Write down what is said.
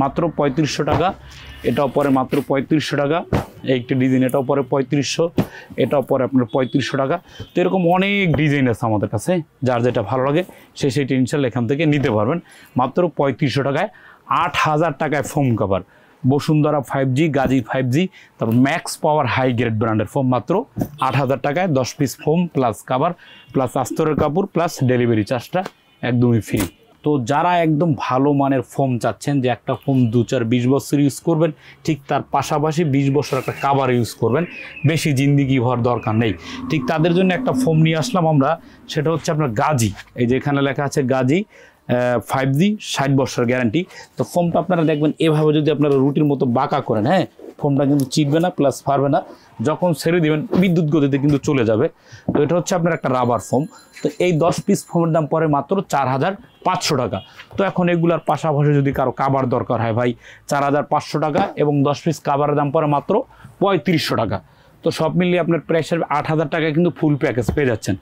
মাত্র 3500 টাকা। এটাও পরে মাত্র 3500 টাকা। একটা ডিজাইন এটাও পরে 3500, এটাও পরে আপনার 3500 টাকা। তো এরকম অনেক ডিজাইন আছে আমাদের কাছে, যার যেটা ভালো লাগে সেইটা ইনশাল্লাহ এখান থেকে নিতে পারবেন মাত্র 3500 টাকায়। 8000 টাকায় foam cover, Bashundhara 5G, Gazi 5G, তারপর ম্যাক্স পাওয়ার হাই গ্রেড ব্র্যান্ডের ফোম মাত্র 8000 টাকায়। 10 piece foam plus cover plus আস্তরের কাপড় প্লাস ডেলিভারি চার্জটা একদমই ফ্রি। তো যারা একদম ভালো মানের ফোম চাচ্ছেন, যে একটা ফোম 2-4-20 বছর ইউজ করবেন, ঠিক তার পাশাপাশি 20 বছর একটা কাভার ইউজ করবেন, বেশি জিন্দিগি হওয়ার দরকার নেই, ঠিক তাদের জন্য একটা ফোম নিয়ে আসলাম আমরা। সেটা হচ্ছে আপনার গাজী, এই যে এখানে লেখা আছে গাজী 5G 60 বছর গ্যারান্টি। তো ফোমটা আপনারা দেখবেন এভাবে যদি আপনারা রুটির মতো বাঁকা করেন, হ্যাঁ, ফোমটা কিন্তু চিটবে না প্লাস ফারবে না, যখন ছেড়ে দিবেন বিদ্যুৎ গতিতে কিন্তু চলে যাবে। তো এটা হচ্ছে আপনার একটা রাবার ফোম। তো এই 10 পিস ফোমের দাম পড়ে মাত্র 4500 টাকা। তো এখন এগুলার পাশাপাশি যদি কারো কাভার দরকার হয় ভাই, 4500 টাকা, এবং 10 পিস কাভারের দাম পড়ে মাত্র 3500 টাকা। তো সব মিলিয়ে আপনার প্রাইসের 8000 টাকায় কিন্তু ফুল প্যাকেজ পেয়ে যাচ্ছেন।